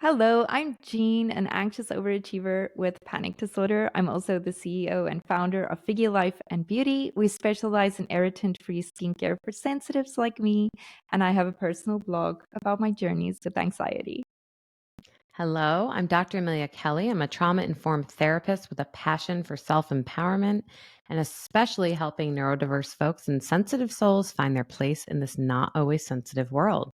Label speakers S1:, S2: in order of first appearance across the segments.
S1: Hello, I'm Jean, an anxious overachiever with panic disorder. I'm also the CEO and founder of Figure Life and Beauty. We specialize in irritant-free skincare for sensitives like me, and I have a personal blog about my journeys with anxiety.
S2: Hello, I'm Dr. Amelia Kelley. I'm a trauma informed therapist with a passion for self empowerment and especially helping neurodiverse folks and sensitive souls find their place in this not always sensitive world.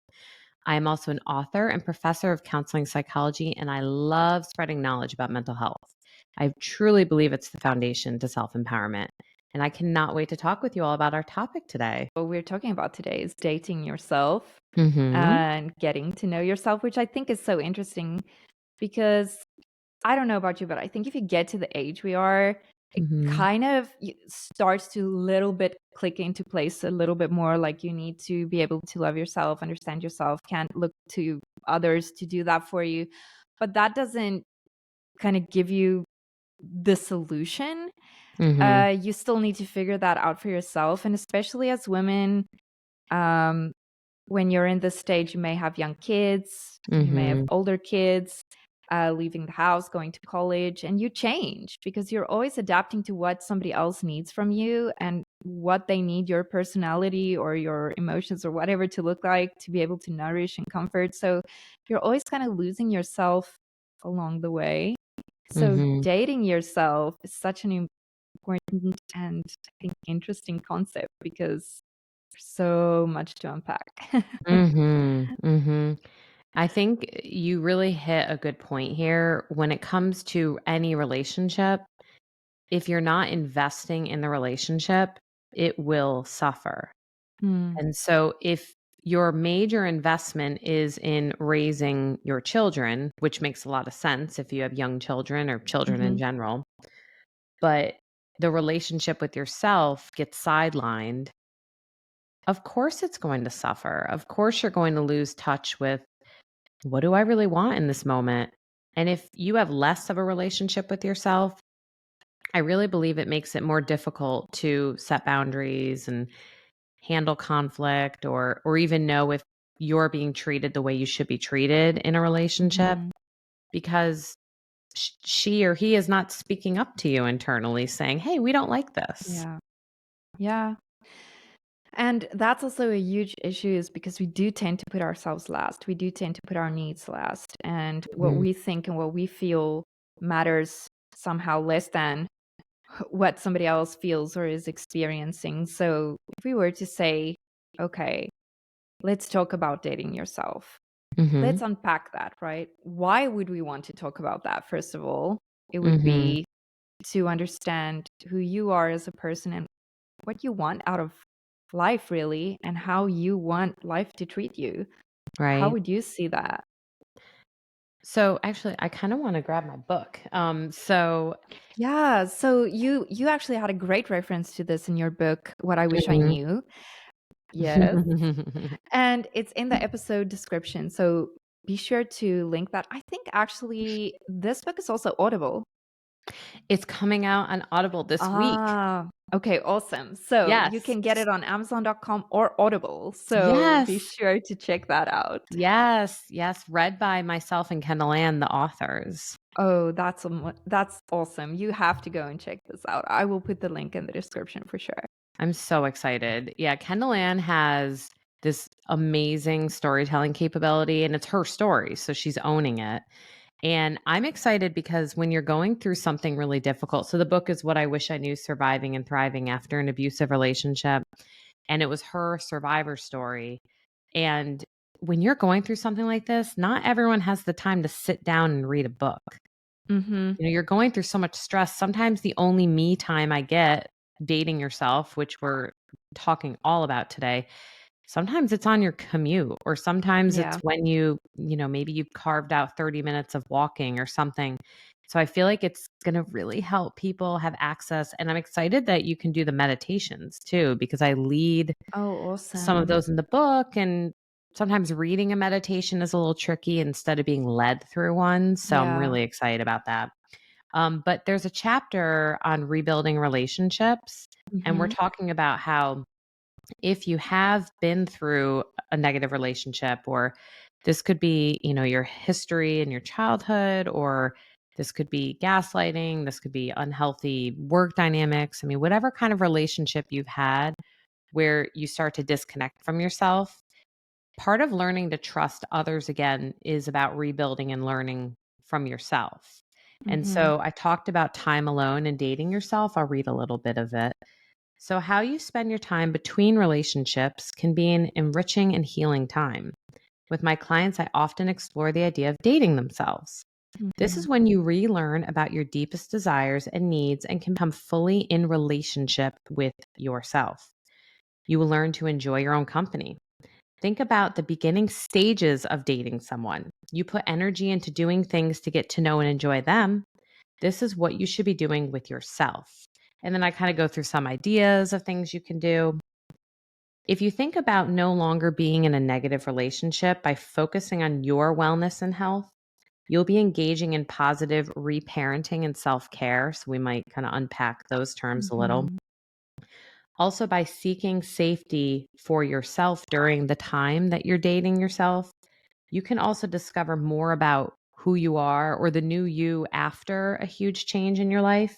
S2: I am also an author and professor of counseling psychology, and I love spreading knowledge about mental health. I truly believe it's the foundation to self empowerment. And I cannot wait to talk with you all about our topic today.
S1: What we're talking about today is dating yourself
S2: Mm
S1: and getting to know yourself, which I think is so interesting because I don't know about you, but I think if you get to the age we are, it
S2: hmm. Mm
S1: kind of starts to little bit click into place a little bit more. Like you need to be able to love yourself, understand yourself, can't look to others to do that for you. But that doesn't kind of give you the solution.
S2: hmm. Mm hmm.
S1: You still need to figure that out for yourself. And especially as women, um, when you're in this stage, you may have young kids,
S2: Mm
S1: you may have
S2: hmm.
S1: older kids, leaving the house, going to college, and you change because you're always adapting to what somebody else needs from you and what they need your personality or your emotions or whatever to look like to be able to nourish and comfort. So you're always kind of losing yourself along the way.
S2: Mm
S1: So
S2: hmm.
S1: dating yourself is such an important and I think interesting concept because there's so much to unpack.
S2: Mm hmm. Mm hmm. I think you really hit a good point here. When it comes to any relationship, if you're not investing in the relationship, it will suffer.
S1: Mm,
S2: And so if your major investment is in raising your children, which makes a lot of sense if you have young children or children in
S1: mhm.
S2: general, but the relationship with yourself gets sidelined, of course it's going to suffer. Of course you're going to lose touch with what do I really want in this moment? And if you have less of a relationship with yourself, I really believe it makes it more difficult to set boundaries and handle conflict or even know if you're being treated the way you should be treated in a relationship
S1: Mhm.
S2: because she or he is not speaking up to you internally saying, "Hey, we don't like this."
S1: Yeah. Yeah. And that's also a huge issue is because we do tend to put ourselves last. We do tend to put our needs last. And what
S2: Mhm.
S1: we think and what we feel matters somehow less than what somebody else feels or is experiencing. So if we were to say, okay, let's talk about dating yourself. Let's
S2: Mhm.
S1: unpack that, right? Why would we want to talk about that? First of all, it would
S2: Mhm.
S1: be to understand who you are as a person and what you want out of life, really, and how you want life to treat you. How
S2: Right.
S1: would you see that?
S2: So actually I kind of want to grab my book.
S1: Yeah, so you actually had a great reference to this in your book, What I Wish I
S2: Mhm.
S1: Knew. Yes. And it's in the episode description. So be sure to link that. I think actually this book is also Audible.
S2: It's coming out on Audible this week.
S1: Ah, okay, awesome. So you
S2: Yes.
S1: can get it on Amazon.com or Audible. So be
S2: Yes.
S1: sure to check that out.
S2: Yes, yes, read by myself and Kendall Ann, the authors.
S1: Oh, that's awesome. You have to go and check this out. I will put the link in the description for sure.
S2: I'm so excited. Yeah, Kendall Ann has this amazing storytelling capability, and it's her story, so she's owning it. And I'm excited because when you're going through something really difficult, so the book is What I Wish I Knew Surviving and Thriving After an Abusive Relationship. And it was her survivor story. And when you're going through something like this, not everyone has the time to sit down and read a book.
S1: Mhm.
S2: You're going through so much stress. Sometimes the only me time I get dating yourself, which we're talking all about today, sometimes it's on your commute or sometimes it's
S1: Yeah.
S2: when maybe you've carved out 30 minutes of walking or something. So I feel like it's going to really help people have access, and I'm excited that you can do the meditations too because I lead
S1: Oh,
S2: some of
S1: awesome.
S2: those in the book, and sometimes reading a meditation is a little tricky instead of being led through one, so I'm
S1: Yeah.
S2: really excited about that. But there's a chapter on rebuilding relationships, and we're
S1: Mhm.
S2: talking about how if you have been through a negative relationship or This could be, your history in your childhood, or this could be gaslighting. This could be unhealthy work dynamics. I mean, whatever kind of relationship you've had where you start to disconnect from yourself, part of learning to trust others again is about rebuilding and learning from yourself. And
S1: Mhm.
S2: so I talked about time alone and dating yourself. I'll read a little bit of it. So, how you spend your time between relationships can be an enriching and healing time. With my clients, I often explore the idea of dating themselves. This is
S1: Mhm.
S2: when you relearn about your deepest desires and needs and can become fully in relationship with yourself. You will learn to enjoy your own company. Think about the beginning stages of dating someone. You put energy into doing things to get to know and enjoy them. This is what you should be doing with yourself. And then I kind of go through some ideas of things you can do. If you think about no longer being in a negative relationship by focusing on your wellness and health, you'll be engaging in positive reparenting and self care. So we might kind of unpack those terms a little.
S1: Mhm.
S2: Also, by seeking safety for yourself during the time that you're dating yourself, you can also discover more about who you are or the new you after a huge change in your life.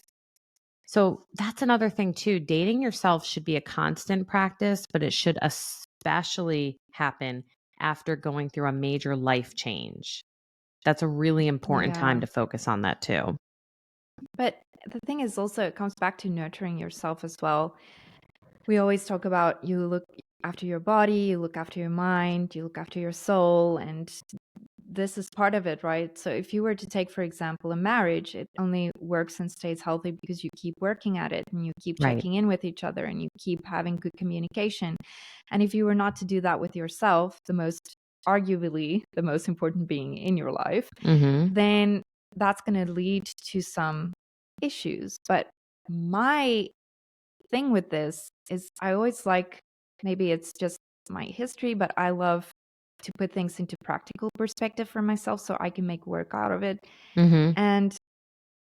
S2: So that's another thing too. Dating yourself should be a constant practice, but it should especially happen after going through a major life change. That's a really important time
S1: Yeah.
S2: to focus on that too.
S1: But the thing is also it comes back to nurturing yourself as well. We always talk about you look after your body, you look after your mind, you look after your soul, and this is part of it, right? So if you were to take, for example, a marriage, it only works and stays healthy because you keep working at it and you keep
S2: Right.
S1: checking in with each other and you keep having good communication. And if you were not to do that with yourself, arguably the most important being in your life,
S2: Mhm.
S1: then that's going to lead to some issues. But my thing with this is I always like, maybe it's just my history, but I love to put things into practical perspective for myself so I can make work out of it.
S2: Mhm.
S1: And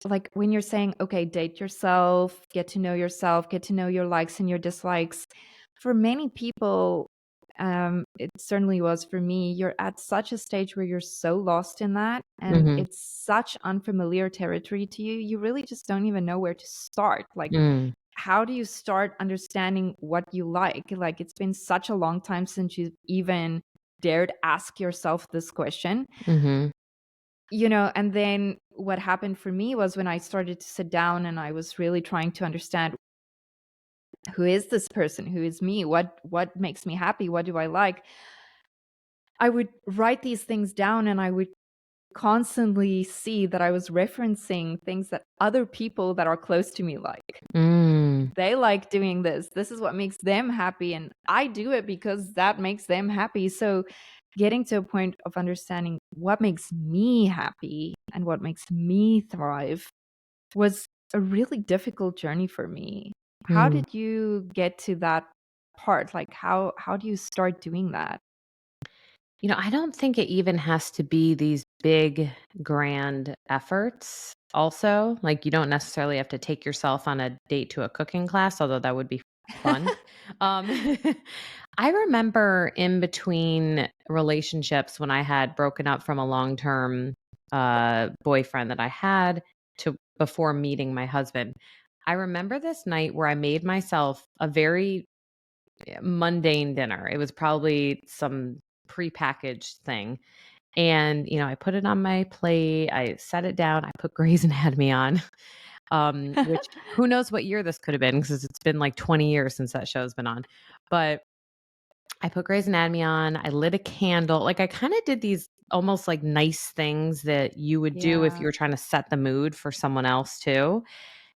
S1: like when you're saying, okay, date yourself, get to know your likes and your dislikes. For many people, it certainly was for me, you're at such a stage where you're so lost in that and
S2: Mhm.
S1: it's such unfamiliar territory to you. You really just don't even know where to start. Like,
S2: Mm.
S1: how do you start understanding what you like? Like, it's been such a long time since you've even dared ask yourself this question.
S2: Mhm.
S1: And then what happened for me was when I started to sit down and I was really trying to understand, who is this person? Who is me? What makes me happy? What do I like? I would write these things down and I would constantly see that I was referencing things that other people that are close to me like.
S2: Mm.
S1: They like doing this. This is what makes them happy. And I do it because that makes them happy. So getting to a point of understanding what makes me happy and what makes me thrive was a really difficult journey for me. How
S2: Mm.
S1: did you get to that part? Like how do you start doing that?
S2: I don't think it even has to be these big, grand efforts, also. Like, you don't necessarily have to take yourself on a date to a cooking class, although that would be fun. Um, I remember in between relationships when I had broken up from a long term boyfriend that I had to before meeting my husband. I remember this night where I made myself a very mundane dinner. It was probably some prepackaged thing. And, I put it on my plate. I set it down. I put Grey's Anatomy on, which who knows what year this could have been because it's been like 20 years since that show's been on. But I put Grey's Anatomy on. I lit a candle. Like, I kind of did these almost like nice things that you would do if
S1: Yeah.
S2: you were trying to set the mood for someone else too.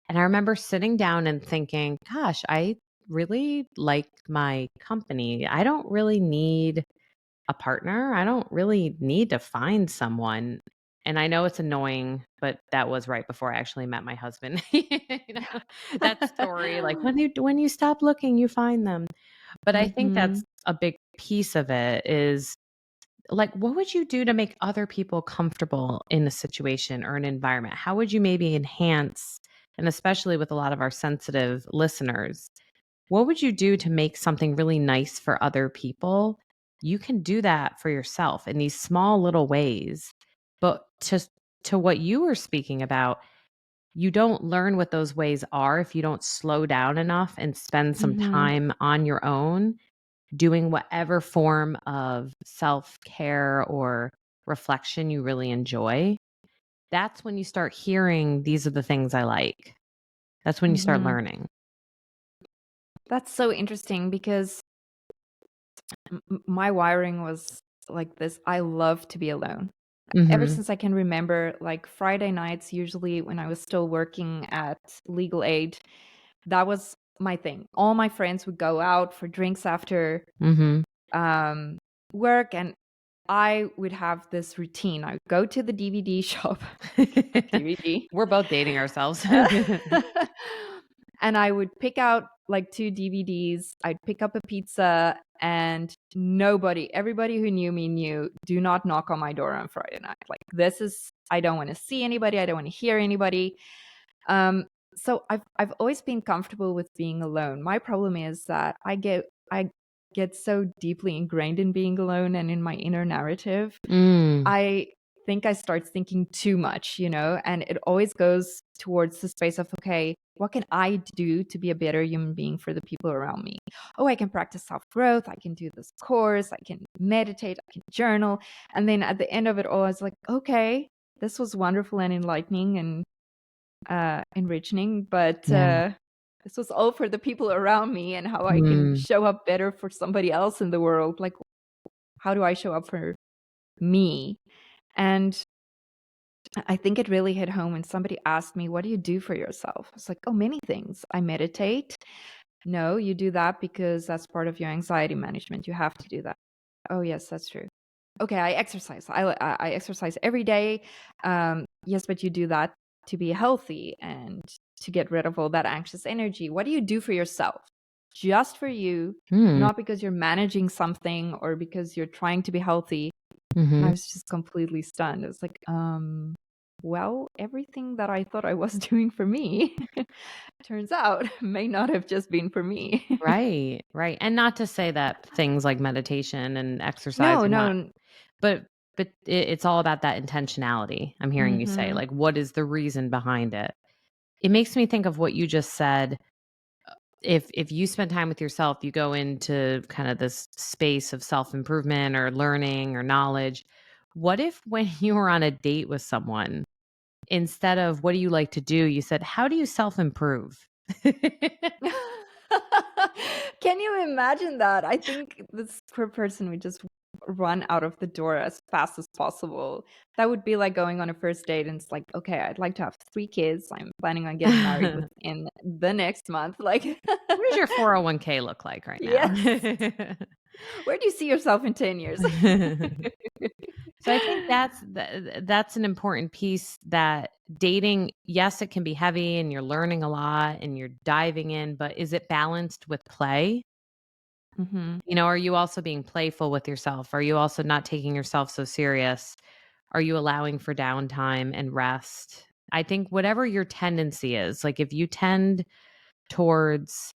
S2: And I remember sitting down and thinking, gosh, I really like my company. I don't really need a partner. I don't really need to find someone. And I know it's annoying, but that was right before I actually met my husband. That story, like when you stop looking, you find them. But I think that's
S1: Mhm.
S2: a big piece of it is like, what would you do to make other people comfortable in a situation or an environment? How would you maybe enhance, and especially with a lot of our sensitive listeners, what would you do to make something really nice for other people You can do that for yourself in these small little ways. But to what you were speaking about, you don't learn what those ways are if you don't slow down enough and spend some
S1: Mhm.
S2: time on your own doing whatever form of self-care or reflection you really enjoy. That's when you start hearing, these are the things I like. That's when you start
S1: Mhm.
S2: learning.
S1: That's so interesting because my wiring was like this. I love to be alone. Ever
S2: Mhm.
S1: since I can remember, like Friday nights, usually when I was still working at legal aid, that was my thing. All my friends would go out for drinks after
S2: Mhm.
S1: um, work, and I would have this routine. I would go to the DVD shop, DVD,
S2: We're both dating ourselves.
S1: and I would pick out like 2 DVDs. I'd pick up a pizza, and everybody who knew me knew, do not knock on my door on Friday night. Like, I don't want to see anybody. I don't want to hear anybody. Um, so I've always been comfortable with being alone. My problem is that I get so deeply ingrained in being alone and in my inner narrative.
S2: Mm.
S1: I think I start thinking too much, and it always goes towards the space of, okay, what can I do to be a better human being for the people around me? Oh, I can practice self growth. I can do this course. I can meditate. I can journal. And then at the end of it all, I was like, okay, this was wonderful and enlightening and enriching, but
S2: Yeah.
S1: this was all for the people around me and how I can
S2: Mm.
S1: show up better for somebody else in the world. Like, how do I show up for me? And I think it really hit home when somebody asked me, what do you do for yourself? It's like, oh, many things. I meditate. No, you do that because that's part of your anxiety management. You have to do that. Oh, yes, that's true. Okay, I exercise. I exercise every day. Yes, but you do that to be healthy and to get rid of all that anxious energy. What do you do for yourself? Just for you,
S2: Mm.
S1: not because you're managing something or because you're trying to be healthy. And I
S2: Mhm.
S1: was just completely stunned. It was like, well, everything that I thought I was doing for me turns out may not have just been for me.
S2: Right, right, and not to say that things like meditation and exercise
S1: No,
S2: are not,
S1: no.
S2: but it's all about that intentionality, I'm hearing you say,
S1: Mm-hmm.
S2: like, what is the reason behind it? It makes me think of what you just said. If you spend time with yourself, you go into kind of this space of self-improvement or learning or knowledge. What if when you were on a date with someone, instead of "What do you like to do?" you said, "How do you self-improve?"
S1: Can you imagine that? I think this poor person would just run out of the door as fast as possible. That would be like going on a first date and it's like, okay, I'd like to have 3 kids. I'm planning on getting married within the next month. Like,
S2: What does your 401k look like right now?
S1: yes. Where do you see yourself in 10 years?
S2: So I think that's an important piece, that dating, yes, it can be heavy and you're learning a lot and you're diving in, but is it balanced with play?
S1: Mhm.
S2: Are you also being playful with yourself? Are you also not taking yourself so serious? Are you allowing for downtime and rest? I think whatever your tendency is, like if you tend towards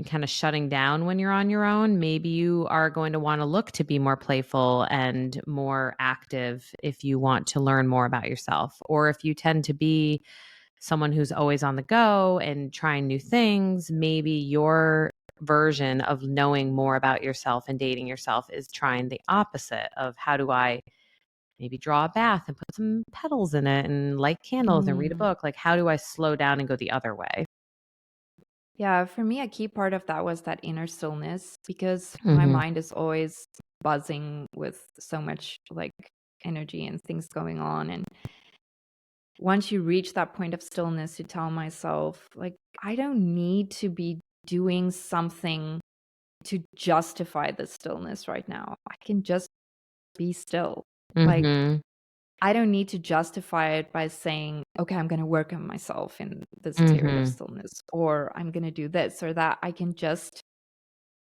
S2: kind of shutting down when you're on your own, maybe you are going to want to look to be more playful and more active if you want to learn more about yourself. Or if you tend to be someone who's always on the go and trying new things, maybe your version of knowing more about yourself and dating yourself is trying the opposite of, how do I maybe draw a bath and put some petals in it and light candles and read a
S1: Mm.
S2: book? Like, how do I slow down and go the other way?
S1: Yeah, for me, a key part of that was that inner stillness because my
S2: Mhm.
S1: mind is always buzzing with so much like energy and things going on. And once you reach that point of stillness, you tell myself, like, I don't need to be doing something to justify the stillness right now. I can just be still. Like,
S2: Mhm.
S1: I don't need to justify it by saying, okay, I'm going to work on myself in this period of
S2: Mhm.
S1: stillness, or I'm going to do this or that. I can just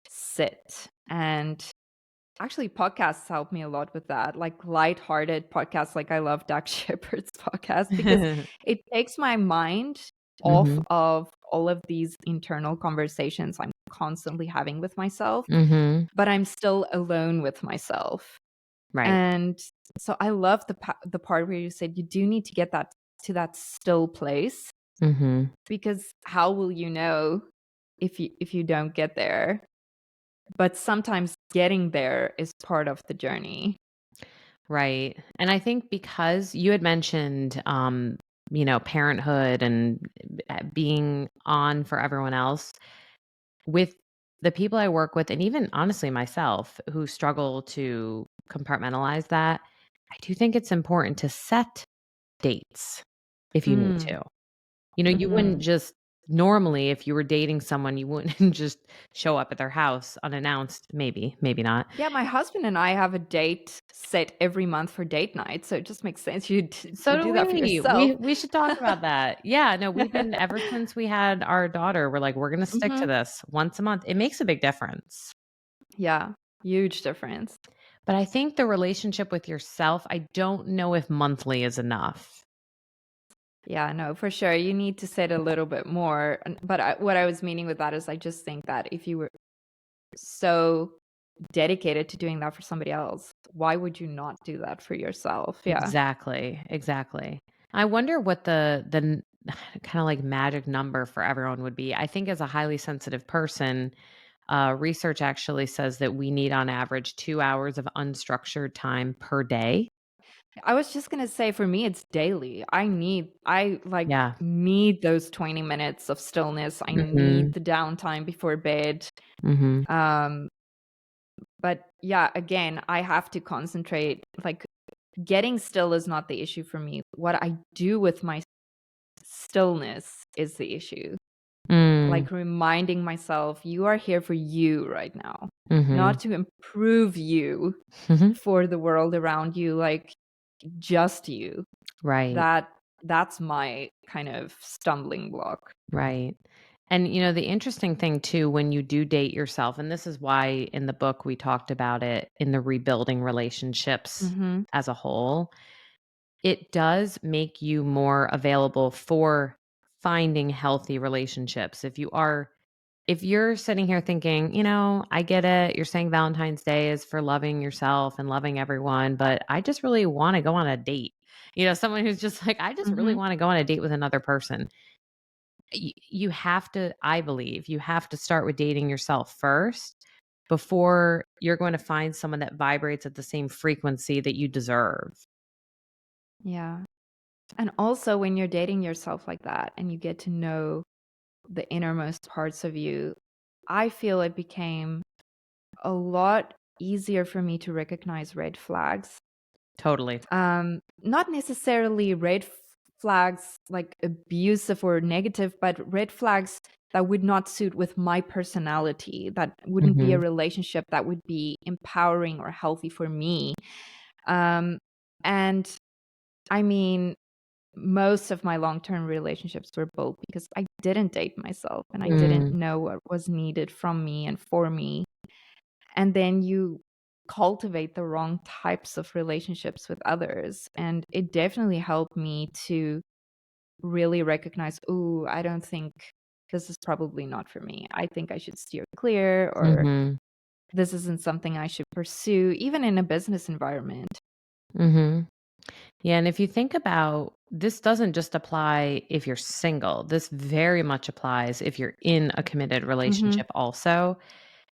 S1: sit. And actually, podcasts help me a lot with that, like lighthearted podcasts. Like, I love Doug Shepard's podcast because it takes my mind off
S2: Mhm.
S1: of all of these internal conversations I'm constantly having with myself,
S2: Mhm.
S1: but I'm still alone with myself.
S2: Right.
S1: And so I love the part where you said you do need to get that to that still place,
S2: Mhm.
S1: because how will you know if you don't get there? But sometimes getting there is part of the journey.
S2: Right. And I think because you had mentioned, you know, parenthood and being on for everyone else, with the people I work with, and even honestly myself, who struggle to compartmentalize that, I do think it's important to set dates if you need
S1: Mm,
S2: to. You know, you wouldn't
S1: mhm.
S2: just normally, if you were dating someone, you wouldn't just show up at their house unannounced. Maybe, maybe not.
S1: Yeah, my husband and I have a date set every month for date night, so it just makes sense
S2: So
S1: to
S2: do
S1: do that for
S2: we.
S1: yourself.
S2: We should talk about that. Yeah, no, we've been ever since we had our daughter, we're like, we're gonna stick to
S1: Mhm.
S2: this once a month. It makes a big difference.
S1: Yeah, huge difference.
S2: But I think the relationship with yourself, I don't know if monthly is enough.
S1: Yeah, no, for sure. You need to set a little bit more. But what I was meaning with that is I just think that if you were so dedicated to doing that for somebody else, why would you not do that for yourself? Yeah.
S2: Exactly, exactly. I wonder what the kind of like magic number for everyone would be. I think as a highly sensitive person, research actually says that we need on average 2 hours of unstructured time per day.
S1: I was just gonna say for me it's daily. I like
S2: Yeah.
S1: need those 20 minutes of stillness. I
S2: Mhm.
S1: need the downtime before bed.
S2: Mhm.
S1: Um, but yeah, again, I have to concentrate. Like getting still is not the issue for me. What I do with my stillness is the issue.
S2: Mm.
S1: Like reminding myself, you are here for you right now,
S2: Mhm.
S1: not to improve you
S2: Mhm.
S1: for the world around you, like just you.
S2: Right.
S1: That that's my kind of stumbling block.
S2: Right. And you know, the interesting thing too, when you do date yourself, and this is why in the book we talked about it in the rebuilding relationships
S1: Mhm.
S2: as a whole, it does make you more available for finding healthy relationships. If you're sitting here thinking, you know, I get it, you're saying Valentine's Day is for loving yourself and loving everyone, but I just really want to go on a date. You know, someone who's just like, I just really
S1: Mhm.
S2: want to go on a date with another person. You have to, I believe, you have to start with dating yourself first before you're going to find someone that vibrates at the same frequency that you deserve.
S1: Yeah. And also when you're dating yourself like that and you get to know the innermost parts of you, I feel it became a lot easier for me to recognize red flags.
S2: Totally.
S1: Not necessarily flags like abusive or negative, but red flags that would not suit with my personality, that wouldn't be a
S2: Mhm.
S1: relationship that would be empowering or healthy for me. Um, and I mean, most of my long-term relationships were built because I didn't date myself and I didn't
S2: Mm.
S1: know what was needed from me and for me. And then you cultivate the wrong types of relationships with others. And it definitely helped me to really recognize, oh, I don't think this is probably not for me. I think I should steer clear, or
S2: Mhm.
S1: this isn't something I should pursue, even in a business environment.
S2: Mhm. Yeah, and if you think about this doesn't just apply if you're single. This very much applies if you're in a committed
S1: Hmm.
S2: relationship also,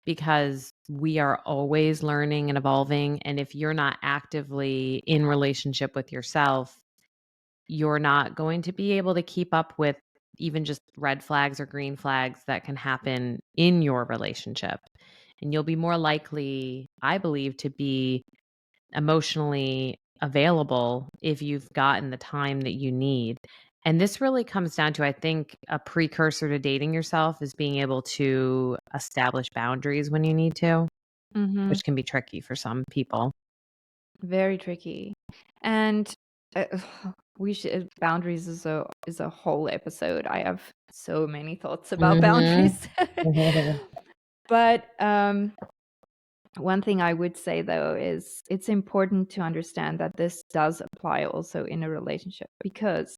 S2: because we are always learning and evolving, and if you're not actively in relationship with yourself, you're not going to be able to keep up with even just red flags or green flags that can happen in your relationship. And you'll be more likely, I believe, to be emotionally available if you've gotten the time that you need. And this really comes down to, I think, a precursor to dating yourself is being able to establish boundaries when you need to,
S1: Hmm.
S2: which can be tricky for some people.
S1: Very tricky. And uh, we should boundaries is a whole episode. I have so many thoughts about
S2: Mhm.
S1: boundaries. But one thing I would say though is it's important to understand that this does apply also in a relationship, because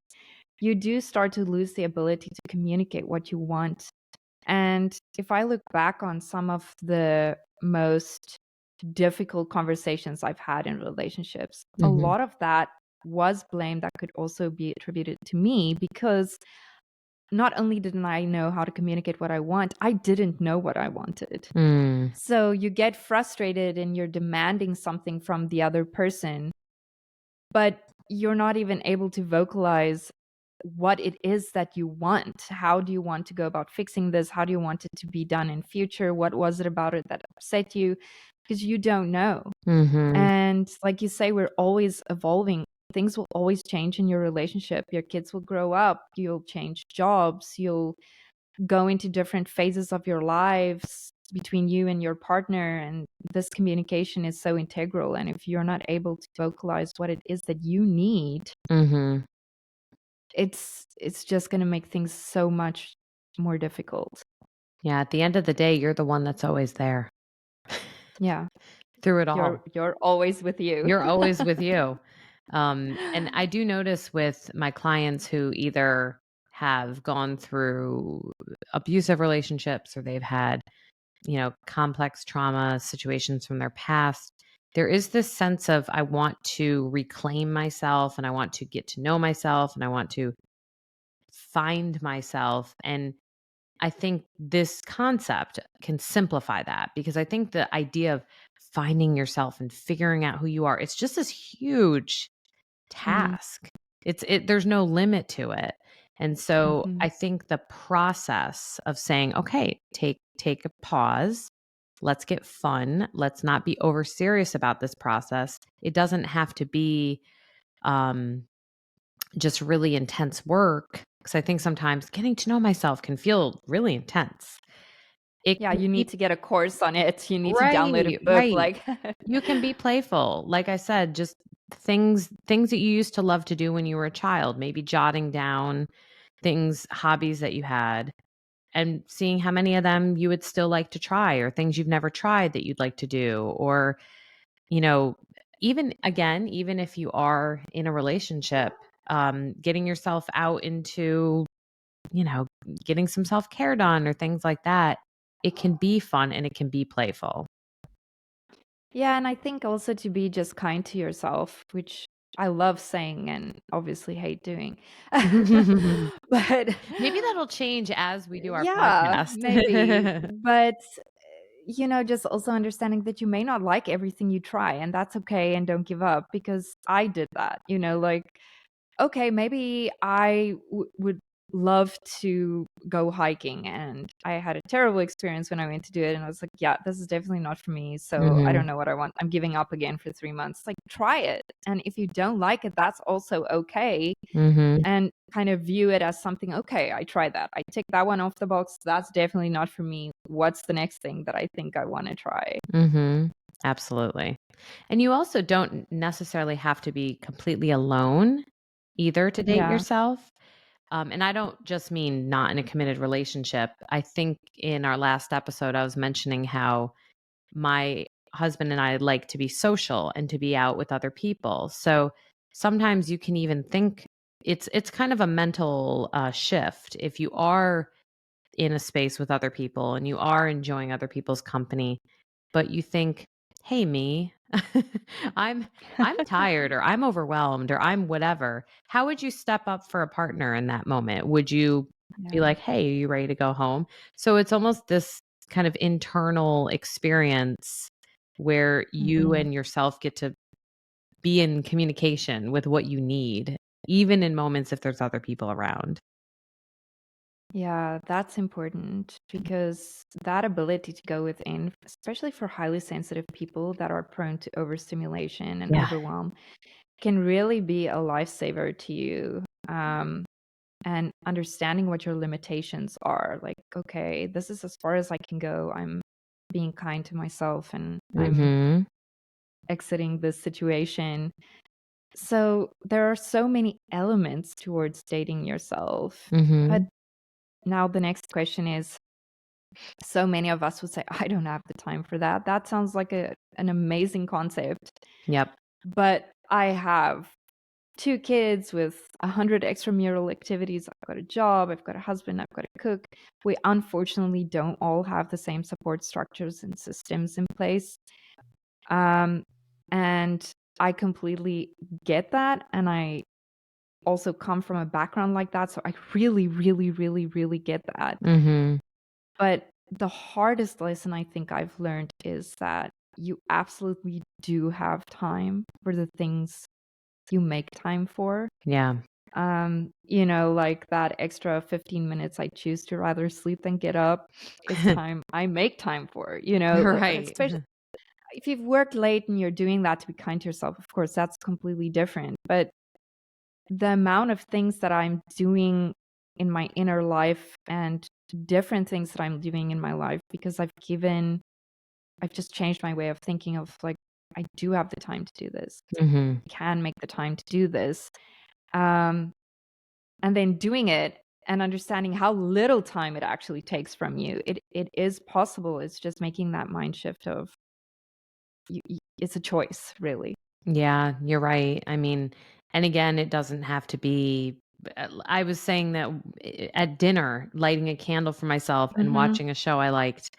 S1: you do start to lose the ability to communicate what you want And if I look back on some of the most difficult conversations I've had in relationships, a
S2: Mhm.
S1: lot of that was blame that could also be attributed to me because not only didn't I know how to communicate what I want, I didn't know what I wanted.
S2: Mm.
S1: So you get frustrated and you're demanding something from the other person, but you're not even able to vocalize what it is that you want. How do you want to go about fixing this? How do you want it to be done in future? What was it about it that upset you? Because you don't know.
S2: Mhm.
S1: And like you say, we're always evolving. Things will always change in your relationship. Your kids will grow up. You'll change jobs. You'll go into different phases of your lives between you and your partner. And this communication is so integral. And if you're not able to vocalize what it is that you need,
S2: Mhm.
S1: it's just going to make things so much more difficult.
S2: Yeah, at the end of the day, you're the one that's always there
S1: Yeah,
S2: through it all.
S1: you're always with you.
S2: You're always with you. And I do notice with my clients who either have gone through abusive relationships or they've had, complex trauma situations from their past, there is this sense of I want to reclaim myself and I want to get to know myself and I want to find myself. And I think this concept can simplify that because I think the idea of finding yourself and figuring out who you are, it's just this huge
S1: Mhm,
S2: task. There's no limit to it. And so
S1: mhm.
S2: I think the process of saying, okay, take a pause. Let's get fun. Let's not be over serious about this process. It doesn't have to be um just really intense work because I think sometimes getting to know myself can feel really intense. It
S1: Yeah,
S2: can
S1: you
S2: be
S1: need to get a course on it. You need to download a
S2: right,
S1: book,
S2: right.
S1: like
S2: You can be playful. Like I said, just things that you used to love to do when you were a child, maybe jotting down things, hobbies that you had and seeing how many of them you would still like to try or things you've never tried that you'd like to do or, you know, even if you are in a relationship, getting yourself out into, you know, getting some self-care done or things like that, it can be fun and it can be playful.
S1: Yeah, and I think also to be just kind to yourself, which I love saying and obviously hate doing. But
S2: Maybe that'll change as we do our
S1: yeah, maybe.
S2: podcast.
S1: But, just also understanding that you may not like everything you try, and that's okay, and don't give up because I did that, like, okay, maybe I would love to go hiking, and I had a terrible experience when I went to do it, and I was like, "Yeah, this is definitely not for me, so I
S2: Mhm.
S1: don't know what I want. I'm giving up again for 3 months." Like, try it, and if you don't like it, that's also okay,
S2: Mhm.
S1: and kind of view it as something, "Okay, I tried that. I ticked that one off the box. That's definitely not for me. What's the next thing that I think I wanna try?"
S2: Mhm. Absolutely. And you also don't necessarily have to be completely alone either to date
S1: Yeah.
S2: yourself. And I don't just mean not in a committed relationship. I think in our last episode, I was mentioning how my husband and I like to be social and to be out with other people. So sometimes you can even think it's kind of a mental shift if you are in a space with other people and you are enjoying other people's company, but you think, "Hey, me, I'm I'm tired or I'm overwhelmed or I'm whatever." How would you step up for a partner in that moment? Would you be
S1: Yeah.
S2: like, "Hey, are you ready to go home?" So it's almost this kind of internal experience where you
S1: Mhm.
S2: and yourself get to be in communication with what you need, even in moments if there's other people around.
S1: Yeah, that's important because that ability to go within, especially for highly sensitive people that are prone to overstimulation and
S2: Yeah.
S1: overwhelm, can really be a lifesaver to you. And understanding what your limitations are. Like, okay, this is as far as I can go. I'm being kind to myself and I'm
S2: Mhm.
S1: exiting this situation. So there are so many elements towards dating yourself. But
S2: Mhm.
S1: now the next question is, so many of us would say, I don't have the time for that. That sounds like an amazing concept,
S2: Yep.
S1: but I have. 2 kids with 100 extramural activities. I've got a job, I've got a husband, I've got a cook. We unfortunately don't all have the same support structures and systems in place. Um, and I completely get that, and I also come from a background like that, so I really, really, really, really get that.
S2: Mhm.
S1: But the hardest lesson I think I've learned is that you absolutely do have time for the things you make time for.
S2: Yeah.
S1: Like that extra 15 minutes I choose to rather sleep than get up is time I make time for,
S2: Right.
S1: especially if you've worked late and you're doing that to be kind to yourself, of course, that's completely different. But the amount of things that I'm doing in my inner life and different things that I'm doing in my life because I've just changed my way of thinking of like, I do have the time to do this.
S2: Mhm.
S1: I can make the time to do this. Um, and then doing it and understanding how little time it actually takes from you. It is possible. It's just making that mind shift of it's a choice, really.
S2: Yeah, you're right. I mean, and again, it doesn't have to be I was saying that at dinner, lighting a candle for myself and
S1: Mhm.
S2: watching a show I liked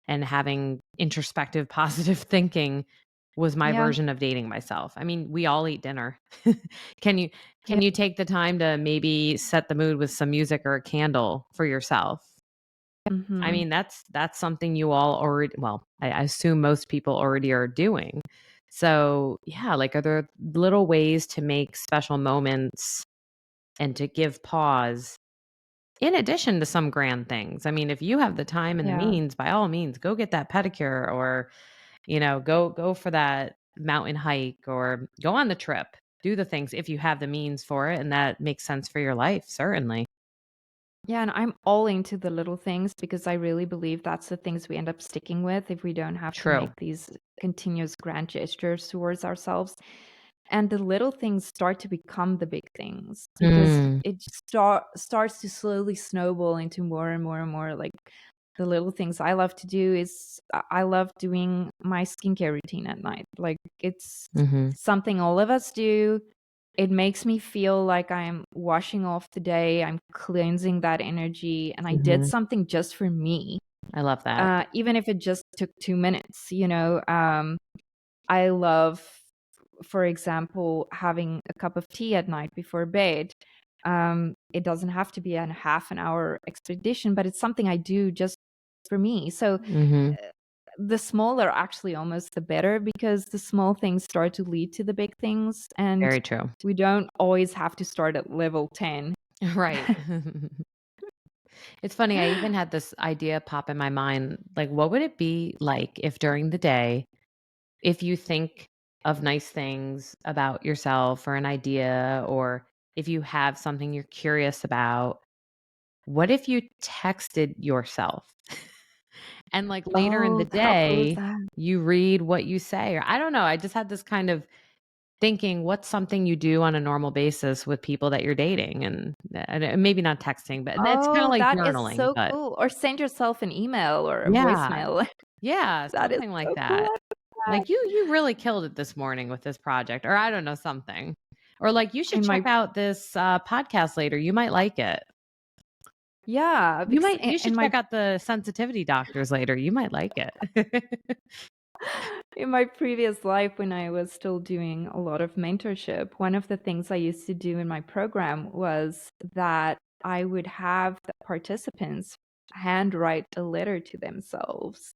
S2: and having introspective positive thinking was my
S1: Yeah.
S2: version of dating myself. I mean, we all eat dinner. Can you
S1: Yeah.
S2: can you take the time to maybe set the mood with some music or a candle for yourself? I
S1: Mhm.
S2: mean, that's something you all already well, I assume most people already are doing. So, yeah, like, are there little ways to make special moments and to give pause in addition to some grand things? I mean, if you have the time and the
S1: Yeah.
S2: means, by all means, go get that pedicure or, go for that mountain hike or go on the trip. Do the things if you have the means for it and that makes sense for your life, certainly.
S1: Yeah, and I'm all into the little things because I really believe that's the things we end up sticking with if we don't have to make
S2: True.
S1: these continuous grand gestures towards ourselves. And the little things start to become the big things because
S2: Mm,
S1: it starts to slowly snowball into more and more and more. Like the little things I love to do is I love doing my skincare routine at night. Like it's
S2: mhm,
S1: something all of us do. It makes me feel like I'm washing off the day, I'm cleansing that energy, and I did
S2: mhm.
S1: something just for me,
S2: I love that.
S1: even if it just took 2 minutes. I love, for example, having a cup of tea at night before bed. It doesn't have to be a half an hour expedition, but it's something I do just for me. So
S2: Mhm.
S1: the smaller actually almost the better because the small things start to lead to the big things, and
S2: Very true.
S1: we don't always have to start at level 10.
S2: Right. It's funny, I even had this idea pop in my mind, like, what would it be like if during the day, if you think of nice things about yourself or an idea, or if you have something you're curious about, what if you texted yourself? And, like, later in the
S1: Oh, how cool is
S2: day,
S1: that?
S2: you read what you say, or I don't know, I just had this kind of thinking, what's something you do on a normal basis with people that you're dating? And maybe not texting, but it's kinda
S1: Oh,
S2: like
S1: that is
S2: journaling,
S1: so
S2: but
S1: cool. Or send yourself an email or a
S2: yeah.
S1: voicemail.
S2: Yeah,
S1: That is
S2: something like
S1: so cool.
S2: that. Like, "You really killed it this morning with this project," or I don't know, something. Or like, "You should
S1: In
S2: check
S1: my
S2: out this, podcast later, you might like it."
S1: Yeah, because
S2: You
S1: in
S2: should
S1: my
S2: check out the sensitivity doctors later, you might like it."
S1: in my previous life, when I was still doing a lot of mentorship, one of the things I used to do in my program was that I would have the participants handwrite a letter to themselves,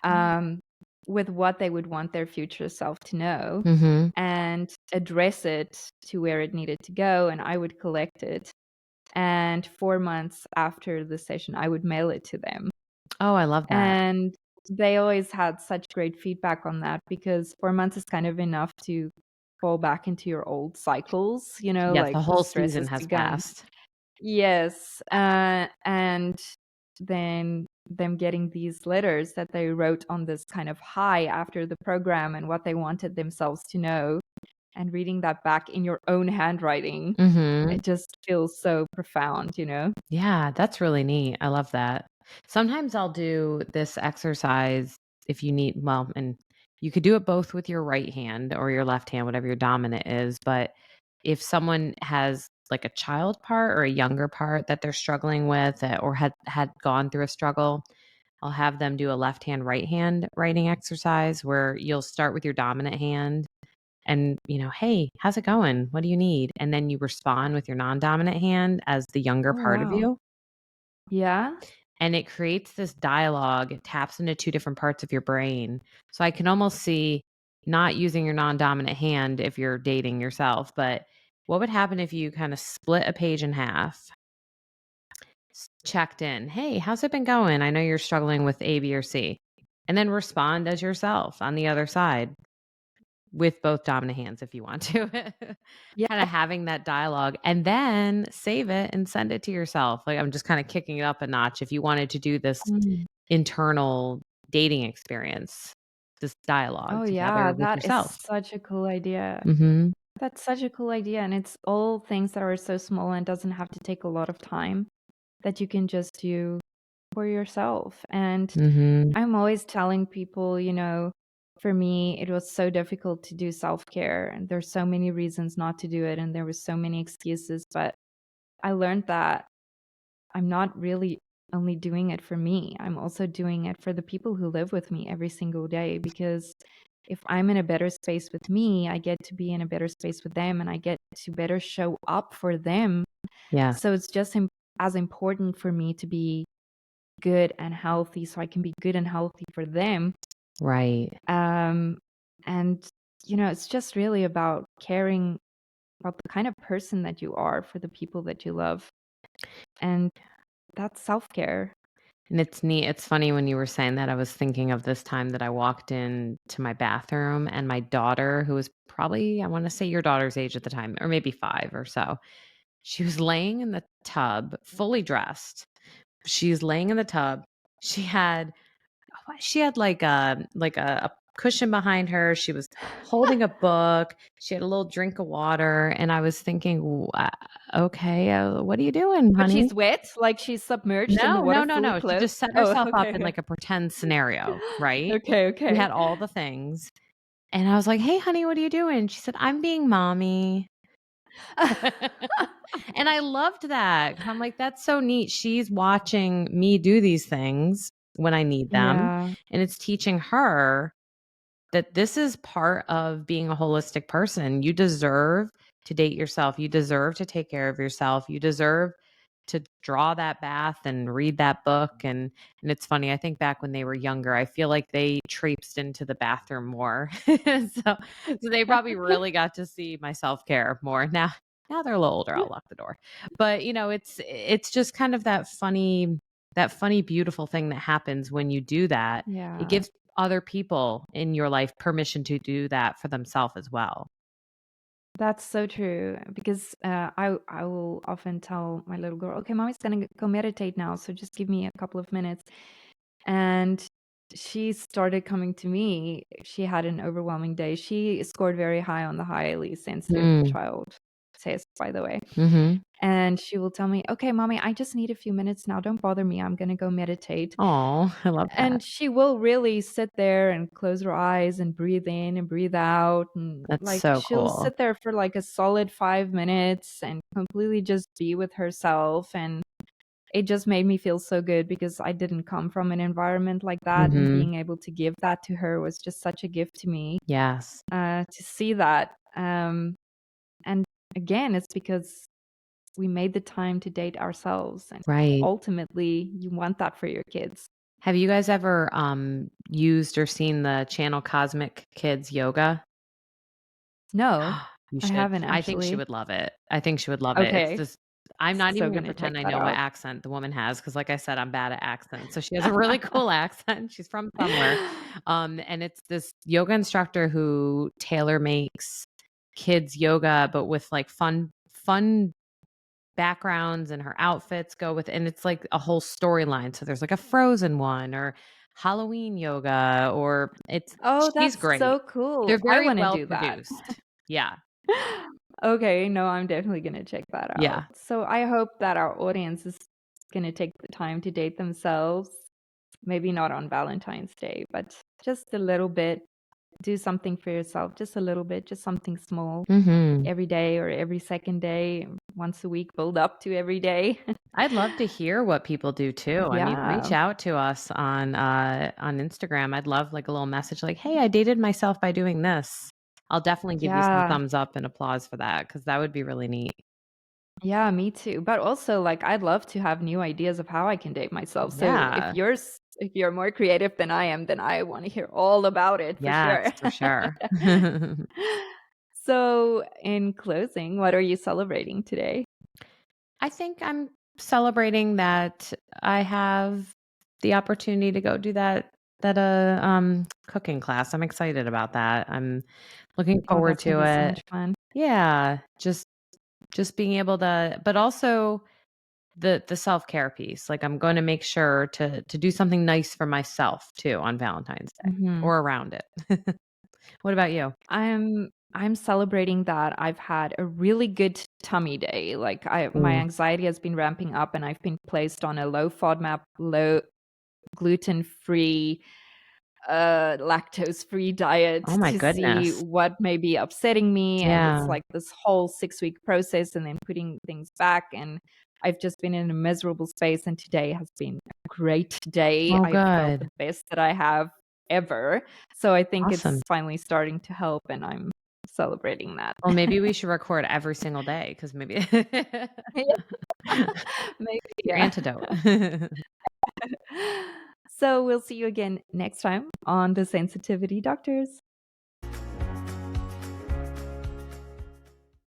S1: um, with what they would want their future self to know
S2: Mhm.
S1: and address it to where it needed to go. And I would collect it. And 4 months after the session, I would mail it to them.
S2: Oh, I love that.
S1: And they always had such great feedback on that because 4 months is kind of enough to fall back into your old cycles,
S2: Yes,
S1: like
S2: the
S1: the
S2: whole
S1: stress
S2: season
S1: has
S2: has
S1: begun.
S2: passed.
S1: Yes, and then them getting these letters that they wrote on this kind of high after the program and what they wanted themselves to know, and reading that back in your own handwriting,
S2: Mhm.
S1: it just feels so profound.
S2: Yeah, that's really neat. I love that. Sometimes I'll do this exercise if you need, and you could do it both with your right hand or your left hand, whatever your dominant is, but if someone has like a child part or a younger part that they're struggling with, or had gone through a struggle, I'll have them do a left hand, right hand writing exercise where you'll start with your dominant hand and, hey, how's it going? What do you need? And then you respond with your non dominant hand as the younger
S1: Oh,
S2: part of
S1: wow.
S2: you.
S1: Yeah?
S2: And it creates this dialogue. It taps into two different parts of your brain. So I can almost see not using your non dominant hand if you're dating yourself, but what would happen if you kind of split a page in half, checked in? Hey, how's it been going? I know you're struggling with A, B, or C. And then respond as yourself on the other side with both dominant hands if you want to.
S1: Yeah.
S2: Kind of having that dialogue and then save it and send it to yourself. Like I'm just kind of kicking it up a notch if you wanted to do this
S1: Mm.
S2: internal dating experience, this dialogue
S1: Oh,
S2: together
S1: yeah,
S2: with
S1: that is
S2: yourself.
S1: such a cool idea.
S2: Mhm.
S1: That's such a cool idea, and it's all things that are so small and doesn't have to take a lot of time that you can just do for yourself. And
S2: Mhm.
S1: I'm always telling people, for me, it was so difficult to do self-care, and there's so many reasons not to do it, and there was so many excuses, but I learned that I'm not really only doing it for me. I'm also doing it for the people who live with me every single day, because if I'm in a better space with me, I get to be in a better space with them and I get to better show up for them.
S2: Yeah,
S1: So it's just as important for me to be good and healthy so I can be good and healthy for them.
S2: right.
S1: Um, and, it's just really about caring about the kind of person that you are for the people that you love. And that's self care.
S2: And it's neat. It's funny when you were saying that, I was thinking of this time that I walked in to my bathroom and my daughter, who was probably, I want to say your daughter's age at the time, or maybe 5 or so, she was laying in the tub, fully dressed. She's laying in the tub. She had like a cushion behind her. She was holding a book. She had a little drink of water, and I was thinking, "Okay, what are you doing,
S1: But
S2: honey?"
S1: she's wet? Like she's submerged in the
S2: No,
S1: water,
S2: no, no,
S1: fully
S2: no. She
S1: clothed?
S2: just set
S1: Oh,
S2: herself up
S1: okay,
S2: in
S1: okay.
S2: like a pretend scenario, right?
S1: Okay,
S2: She
S1: okay.
S2: had all the things, and I was like, "Hey, honey, what are you doing?" She said, "I'm being mommy." And I loved that 'cause I'm like, "That's so neat." She's watching me do these things when I need them,
S1: Yeah,
S2: and it's teaching her that this is part of being a holistic person. You deserve to date yourself. You deserve to take care of yourself. You deserve to draw that bath and read that book. And it's funny, I think back when they were younger, I feel like they traipsed into the bathroom more. So they probably really got to see my self-care more. Now they're a little older, I'll lock the door. But it's just kind of that funny, beautiful thing that happens when you do that. It
S1: yeah.
S2: gives other people in your life permission to do that for themselves as well.
S1: That's so true because, I will often tell my little girl, "Okay, mommy's gonna go meditate now, so just give me a couple of minutes." And she started coming to me. She had an overwhelming day. She scored very high on the highly sensitive
S2: Mm,
S1: child test, by the way.
S2: mhm.
S1: And she will tell me, "Okay, mommy, I just need a few minutes now. Don't bother me. I'm gonna go meditate."
S2: Aw, I love that.
S1: And she will really sit there and close her eyes and breathe in and breathe out, and,
S2: That's
S1: like,
S2: so
S1: she'll
S2: cool.
S1: sit there for, like, a solid 5 minutes and completely just be with herself, and it just made me feel so good because I didn't come from an environment like that, and
S2: Mhm.
S1: being able to give that to her was just such a gift to me,
S2: Yes.
S1: to see that, and again, it's because we made the time to date ourselves, and
S2: Right.
S1: ultimately, you want that for your kids.
S2: Have you guys ever, used or seen the channel Cosmic Kids Yoga?
S1: No,
S2: You
S1: I
S2: should.
S1: haven't
S2: I think she
S1: actually.
S2: would love it. I think she would love it. It's
S1: Okay,
S2: this I'm not
S1: so
S2: even gonna
S1: gonna check
S2: pretend I
S1: that
S2: know what
S1: out.
S2: accent the woman has because, like I said, I'm bad at accents. So she has a really cool accent. She's from somewhere. And it's this yoga instructor who tailor makes kids yoga, but with like fun backgrounds, and her outfits go with, and it's like a whole storyline. So there's like a Frozen one or Halloween yoga, or
S1: Oh,
S2: she's
S1: that's
S2: great.
S1: so cool.
S2: They're
S1: I
S2: very
S1: wanna
S2: well
S1: do that.
S2: produced. Yeah.
S1: Okay, no, I'm definitely gonna check that out.
S2: Yeah.
S1: So I hope that our audience is gonna take the time to date themselves. Maybe not on Valentine's Day, but just a little bit. do something for yourself, just a little bit, just something small
S2: Mhm.
S1: every day or every second day, once a week, build up to every day.
S2: I'd love to hear what people do too. I mean, reach
S1: Yeah.
S2: out to us on Instagram. I'd love like a little message like, "Hey, I dated myself by doing this." I'll definitely give you some
S1: Yeah.
S2: thumbs up and applause for that because that would be really neat.
S1: Yeah, me too. But also, like, I'd love to have new ideas of how I can date myself. So
S2: Yeah.
S1: if you're more creative than I am, then I want to hear all about it for
S2: Yes,
S1: sure.
S2: for sure.
S1: So, in closing, what are you celebrating today?
S2: I think I'm celebrating that I have the opportunity to go do that cooking class. I'm excited about that. I'm looking
S1: Oh,
S2: forward
S1: that's gonna
S2: to
S1: be so
S2: it.
S1: much fun.
S2: Yeah, just being able to but also the self-care piece. Like I'm going to make sure to do something nice for myself too on Valentine's Day
S1: Mhm.
S2: or around it. What about you?
S1: I'm celebrating that I've had a really good tummy day. Like my
S2: Ooh.
S1: anxiety has been ramping up and I've been placed on a low FODMAP, low gluten-free, lactose-free
S2: Oh
S1: diet
S2: my
S1: to see
S2: goodness.
S1: what may be upsetting me. And it's
S2: Yeah.
S1: like this whole 6-week process and then putting things back. And I've just been in a miserable space. And today has been a great day.
S2: Oh,
S1: I felt
S2: good.
S1: the best that I have ever. So I think
S2: Awesome.
S1: it's finally starting to help. And I'm celebrating that.
S2: Well, maybe we should record every single day because maybe
S1: Yeah, maybe,
S2: your
S1: yeah.
S2: antidote.
S1: So we'll see you again next time on the Sensitivity Doctors.